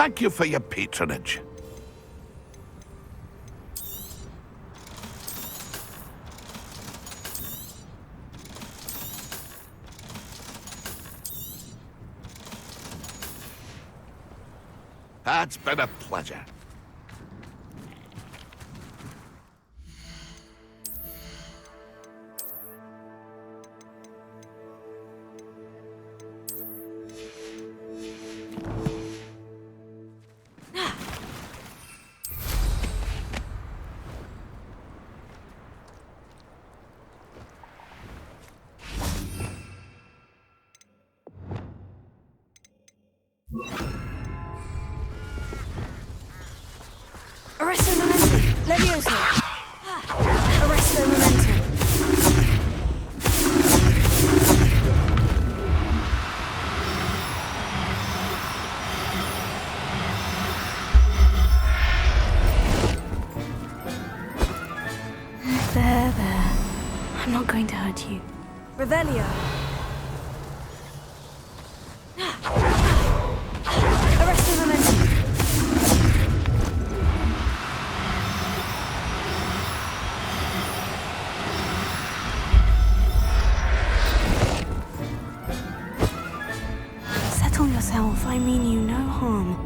Thank you for your patronage. It's been a pleasure. Arresto momentum. Levioso. Arresto momentum. There. I'm not going to hurt you. Revelio. Arresto momentum. Settle yourself. I mean you no harm.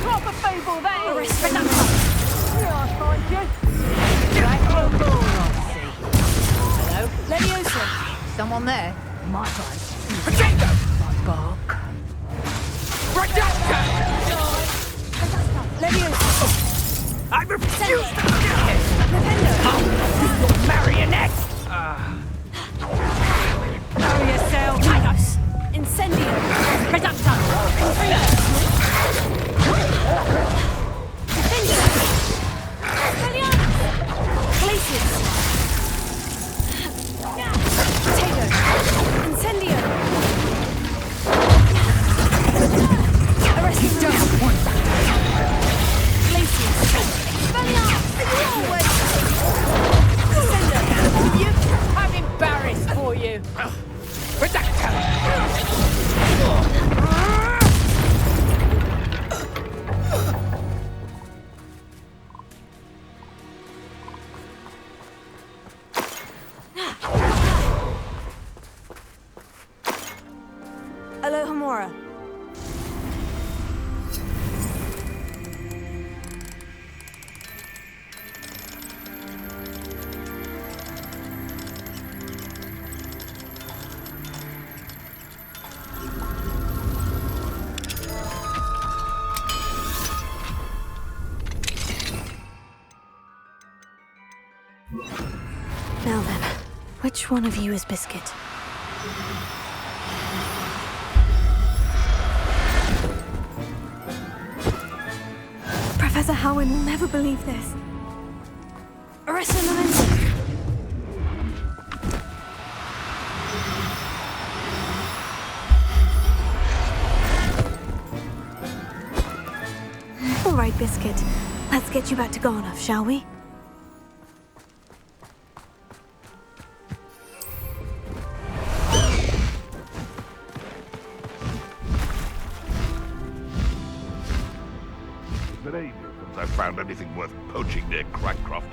Proper fable, that is! Arrest Ravenclaw. Here I find you! Hello? Levioso. Someone there? My place. Potato! My bark. Projector! Levioso. I refuse to Nintendo. marionette! Know yourself! Thanos! Incendio. Reductor! Defendio. Glacius. Potato. Incendio. Arresting momentum. Glacius. Incendio. I'm embarrassed for you! Projector! Alohomora. Now then, which one of you is Biscuit? Professor Howard will never believe this. Arresto momentum. All right, Biscuit. Let's get you back to Garnoff, shall we? It's been ages since I found anything worth poaching near Crackcroft.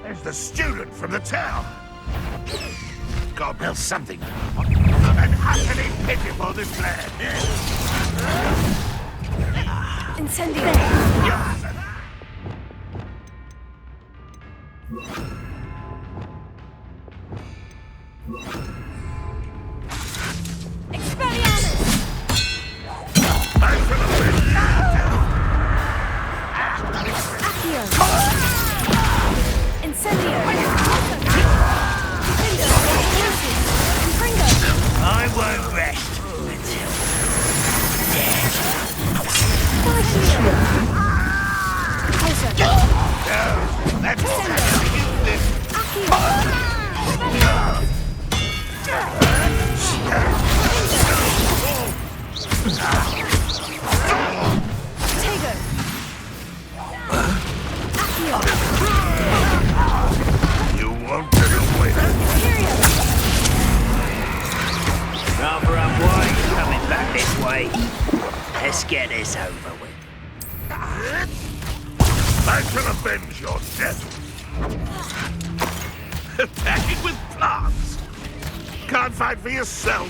There's the student from the town. God, there's something. An utterly pitiful display. Incendio. Expelliarmus! Accio! Incendio! Let's get this over with. I shall avenge your death. Attacking with plants. Can't fight for yourself.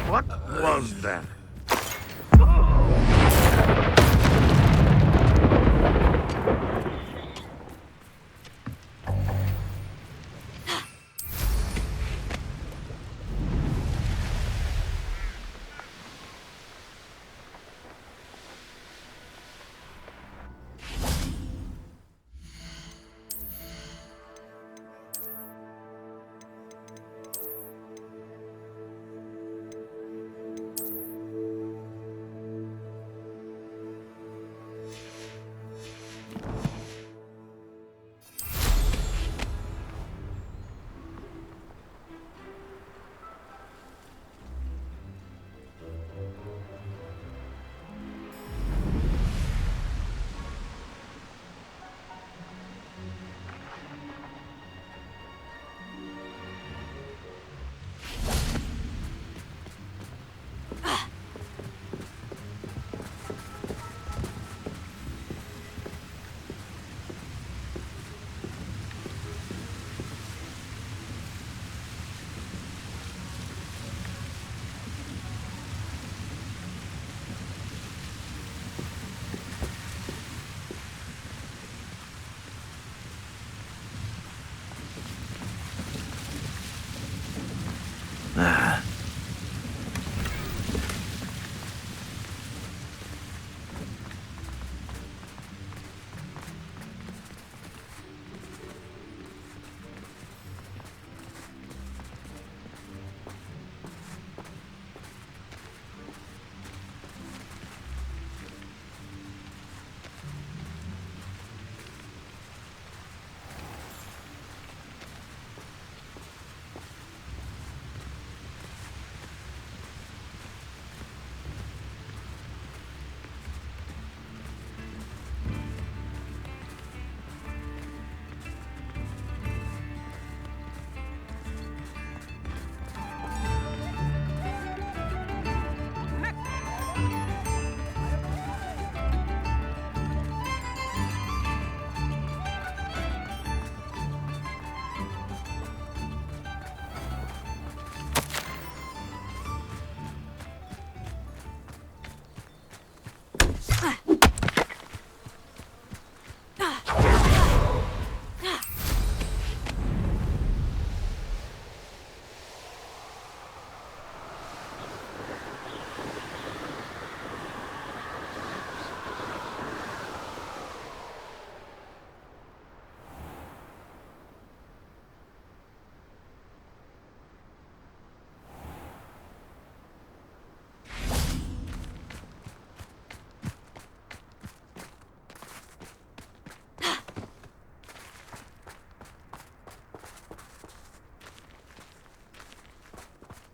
What was that?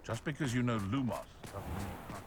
Just because you know Lumos doesn't mean you can't.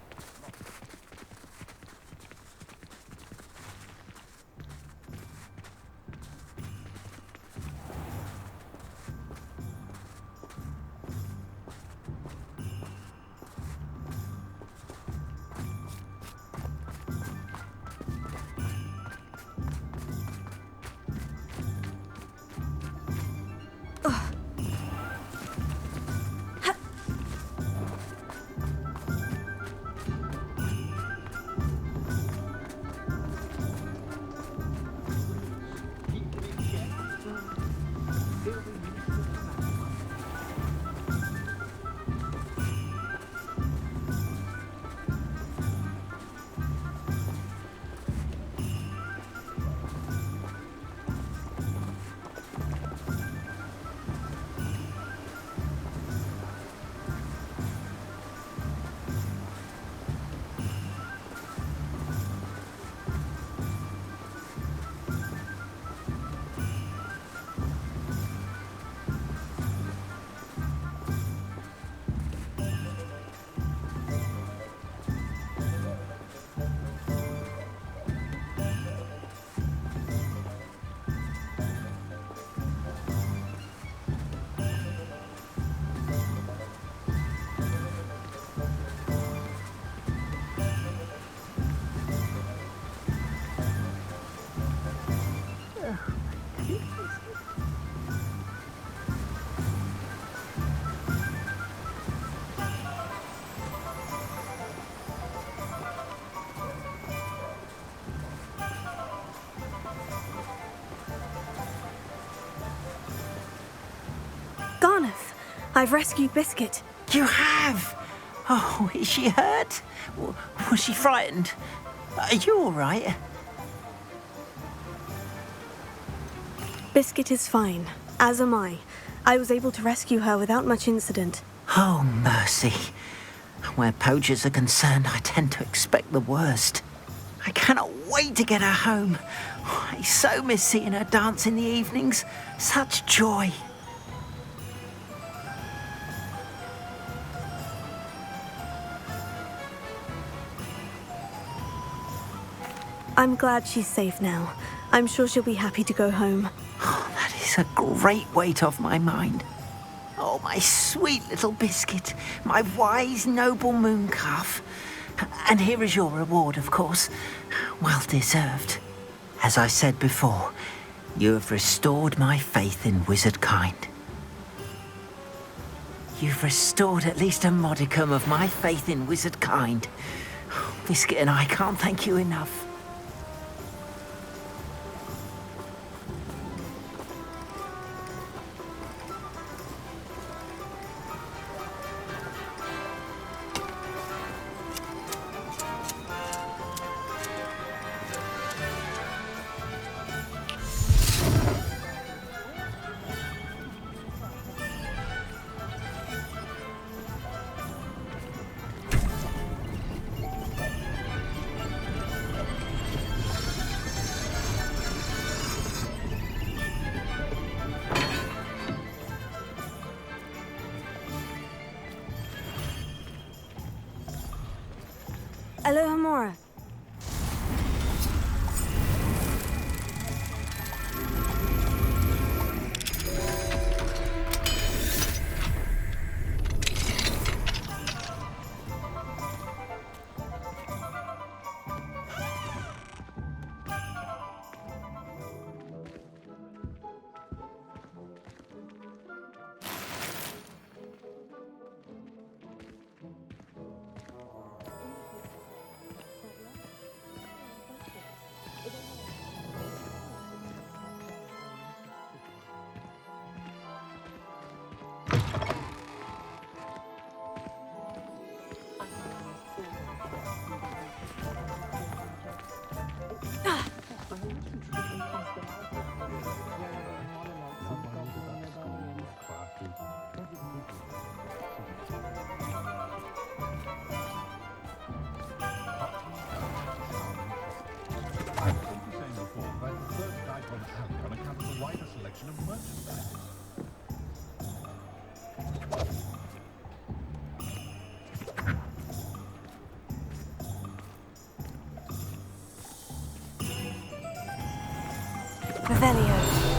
I've rescued Biscuit. You have? Oh, is she hurt? Was she frightened? Are you all right? Biscuit is fine, as am I. I was able to rescue her without much incident. Oh, mercy. Where poachers are concerned, I tend to expect the worst. I cannot wait to get her home. I so miss seeing her dance in the evenings. Such joy. I'm glad she's safe now. I'm sure she'll be happy to go home. Oh, that is a great weight off my mind. Oh, my sweet little Biscuit, my wise, noble mooncalf. And here is your reward, of course. Well deserved. As I said before, you have restored my faith in wizard kind. You've restored at least a modicum of my faith in wizard kind. Biscuit and I can't thank you enough. Aloha Mora. Revelio.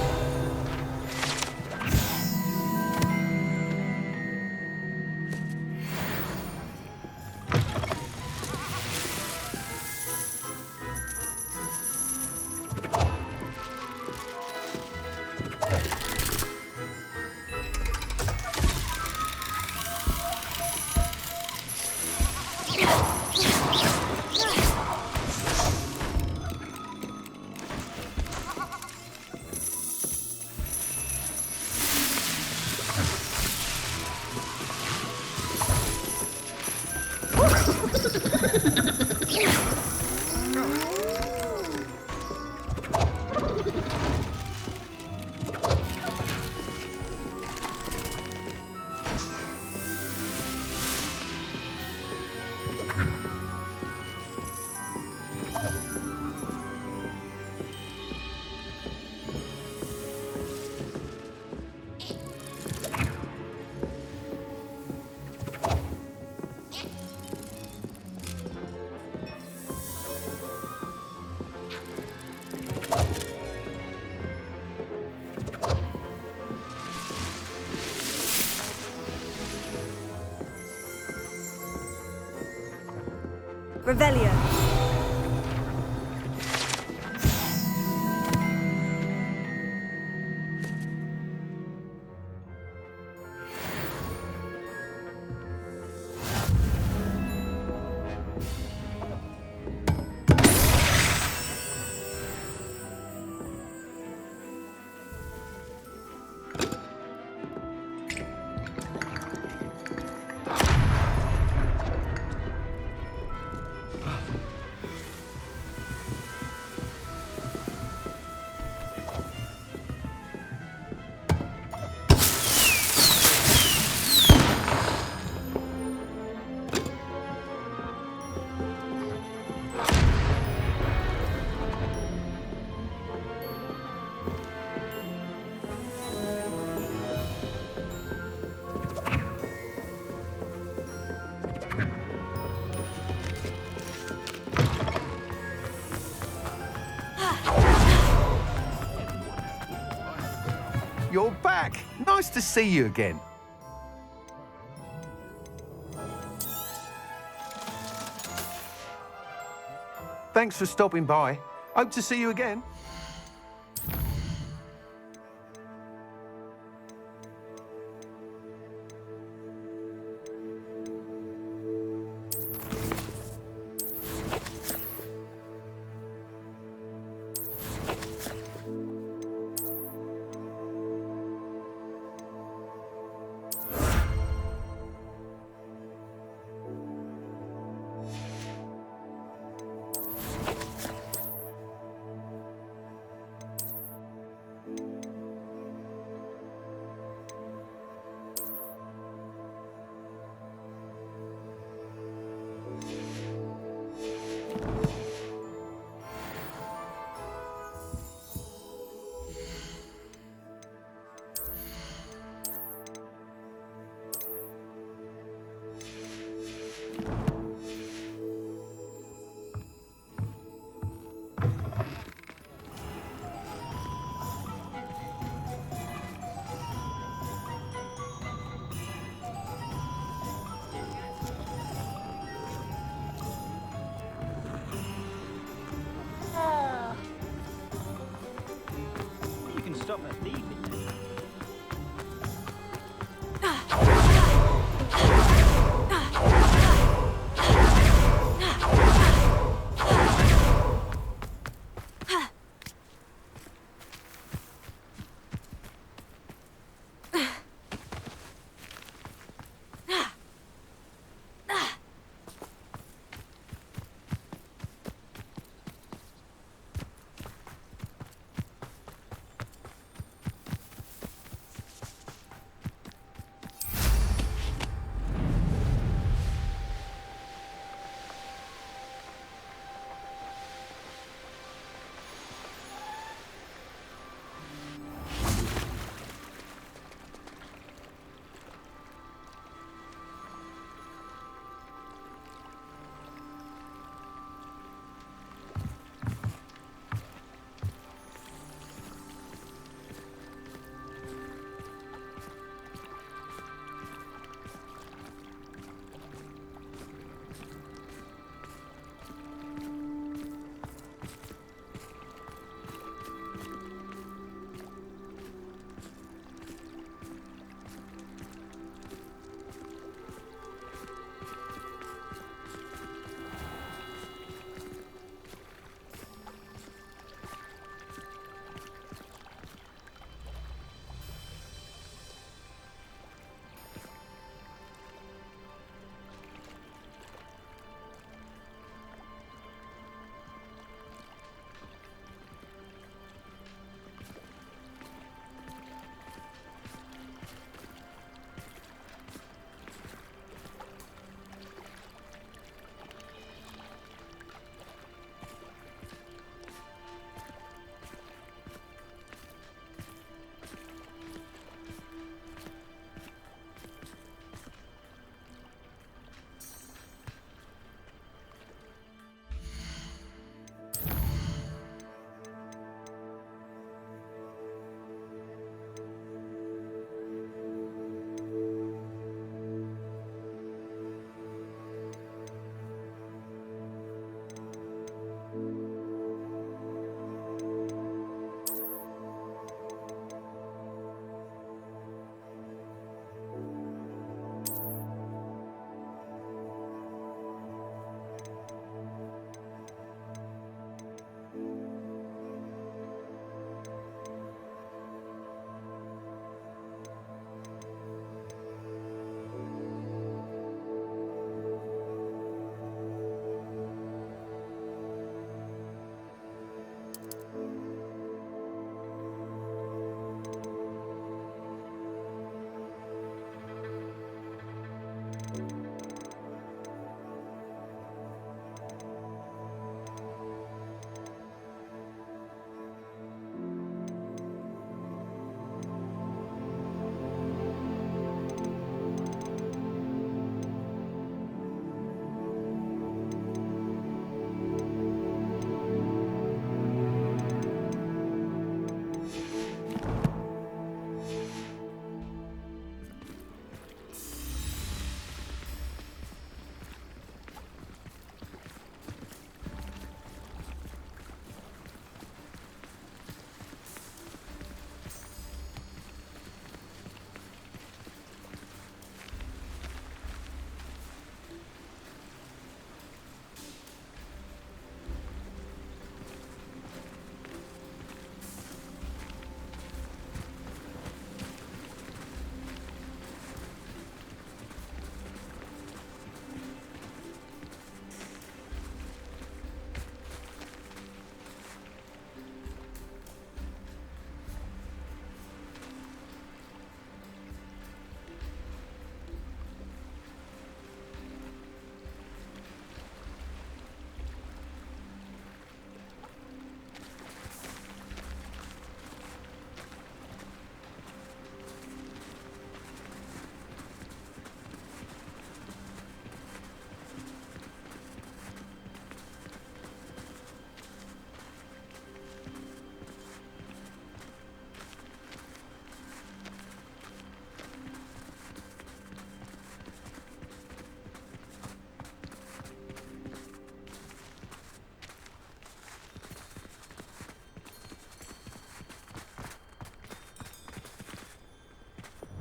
Revelio. You're back. Nice to see you again. Thanks for stopping by. Hope to see you again. You can stop at leaving.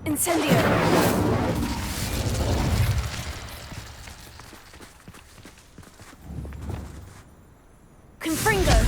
Incendio! Confringo!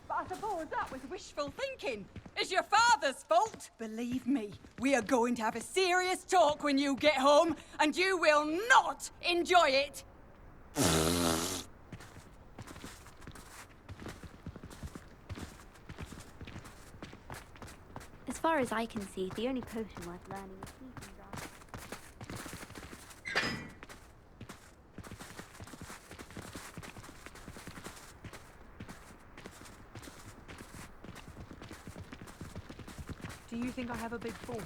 But I suppose that was wishful thinking. It's your father's fault. Believe me, we are going to have a serious talk when you get home, and you will not enjoy it. As far as I can see, the only potion worth learning is sleeping draught. Do you think I have a big forehead?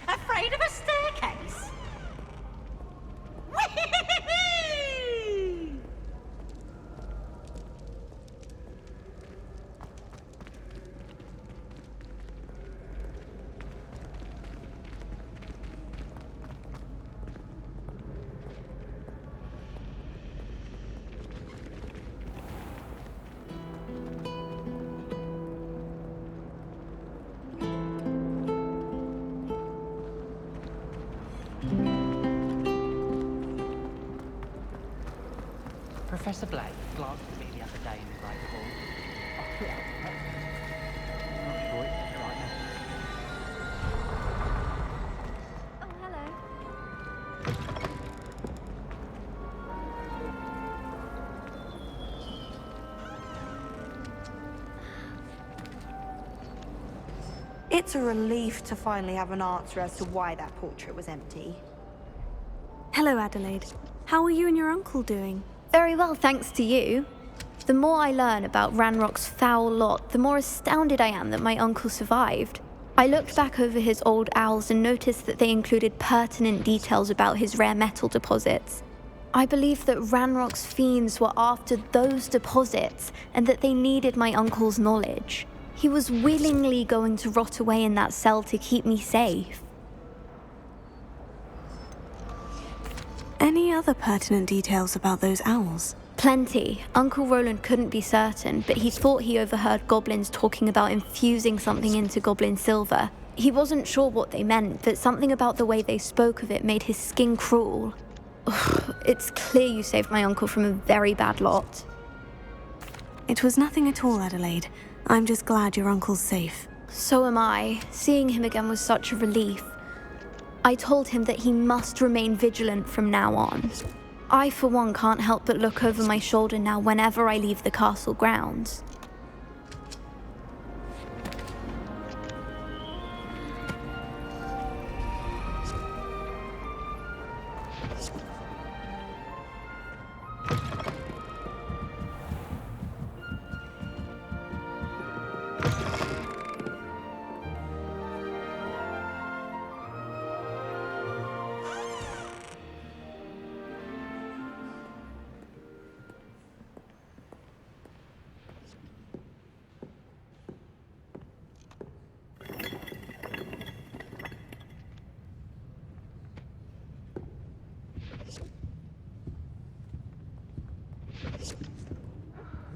Afraid of a staircase? Professor Blake glanced at me the other day in the Great Hall. I'm not sure it's the right message. Oh, hello. It's a relief to finally have an answer as to why that portrait was empty. Hello, Adelaide. How are you and your uncle doing? Very well, thanks to you. The more I learn about Ranrock's foul lot, the more astounded I am that my uncle survived. I looked back over his old owls and noticed that they included pertinent details about his rare metal deposits. I believe that Ranrock's fiends were after those deposits and that they needed my uncle's knowledge. He was willingly going to rot away in that cell to keep me safe. Any other pertinent details about those owls? Plenty. Uncle Roland couldn't be certain, but he thought he overheard goblins talking about infusing something into goblin silver. He wasn't sure what they meant, but something about the way they spoke of it made his skin crawl. Ugh, it's clear you saved my uncle from a very bad lot. It was nothing at all, Adelaide. I'm just glad your uncle's safe. So am I. Seeing him again was such a relief. I told him that he must remain vigilant from now on. I, for one, can't help but look over my shoulder now whenever I leave the castle grounds.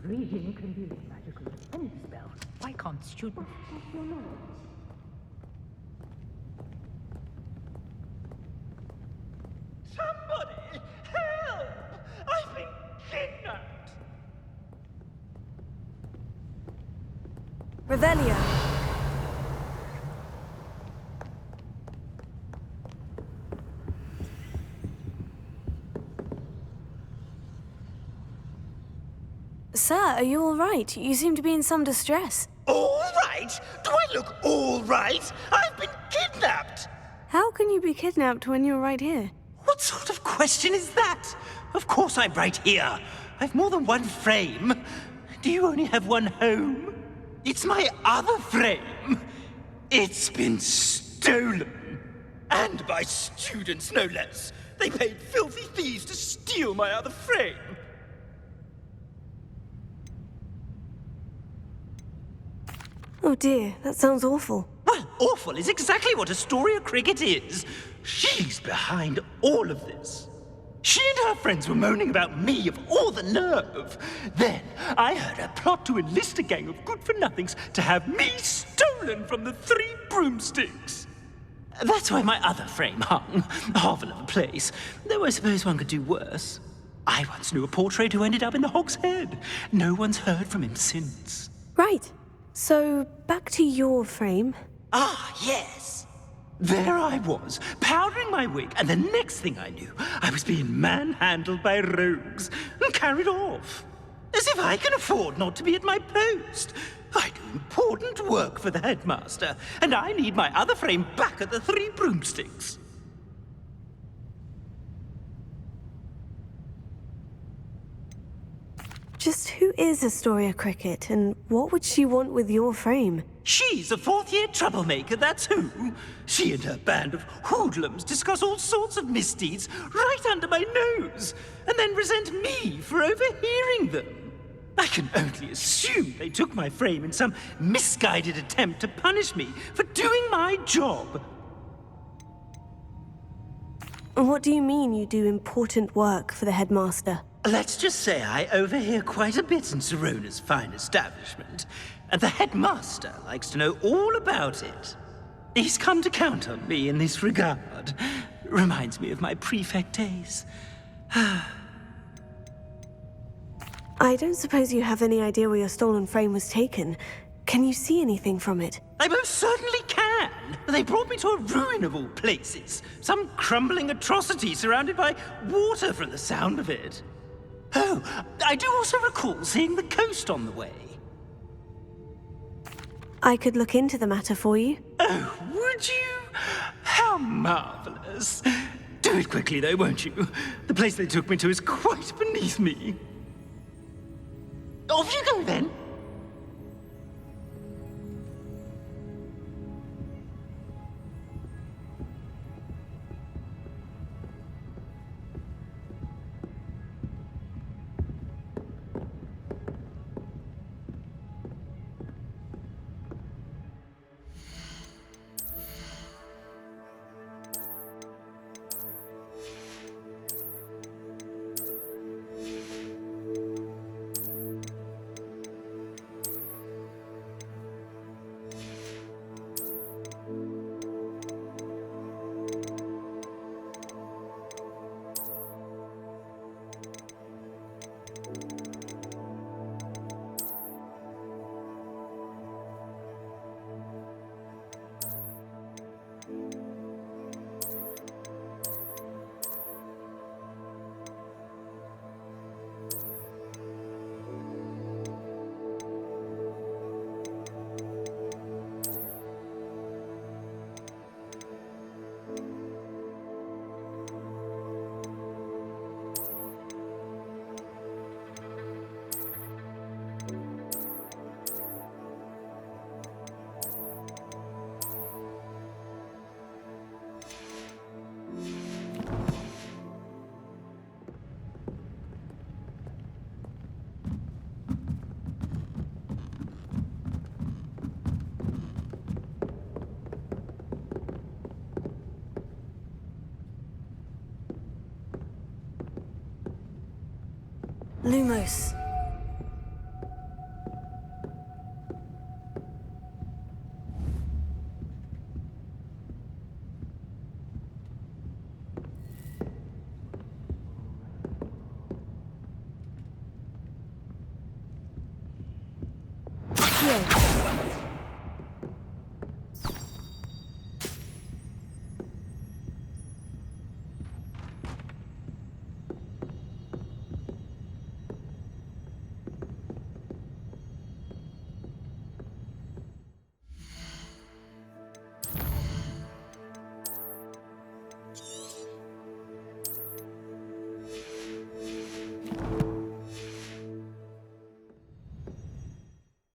Reading can be as magical as any spell. Why can't students? Somebody! Help! I've been kidnapped! Revelio. Sir, are you all right? You seem to be in some distress. All right? Do I look all right? I've been kidnapped! How can you be kidnapped when you're right here? What sort of question is that? Of course I'm right here. I've more than one frame. Do you only have one home? It's my other frame. It's been stolen. And by students, no less. They paid filthy thieves to steal my other frame. Oh dear, that sounds awful. Well, awful is exactly what Astoria Cricket is. She's behind all of this. She and her friends were moaning about me of all the nerve. Then I heard her plot to enlist a gang of good-for-nothings to have me stolen from the Three Broomsticks. That's where my other frame hung. Hovel of a place. Though I suppose one could do worse. I once knew a portrait who ended up in the Hog's Head. No one's heard from him since. Right. So, back to your frame. Ah, yes. There I was, powdering my wig, and the next thing I knew, I was being manhandled by rogues and carried off. As if I can afford not to be at my post. I do important work for the headmaster, and I need my other frame back at the Three Broomsticks. Just who is Astoria Cricket, and what would she want with your frame? She's a fourth-year troublemaker, that's who. She and her band of hoodlums discuss all sorts of misdeeds right under my nose, and then resent me for overhearing them. I can only assume they took my frame in some misguided attempt to punish me for doing my job. And what do you mean you do important work for the headmaster? Let's just say I overhear quite a bit in Serona's fine establishment, and the headmaster likes to know all about it. He's come to count on me in this regard. Reminds me of my prefect days. I don't suppose you have any idea where your stolen frame was taken. Can you see anything from it? I most certainly can. They brought me to a ruin of all places. Some crumbling atrocity surrounded by water from the sound of it. Oh, I do also recall seeing the coast on the way. I could look into the matter for you. Oh, would you? How marvelous. Do it quickly, though, won't you? The place they took me to is quite beneath me. Off you go, then. Lumos.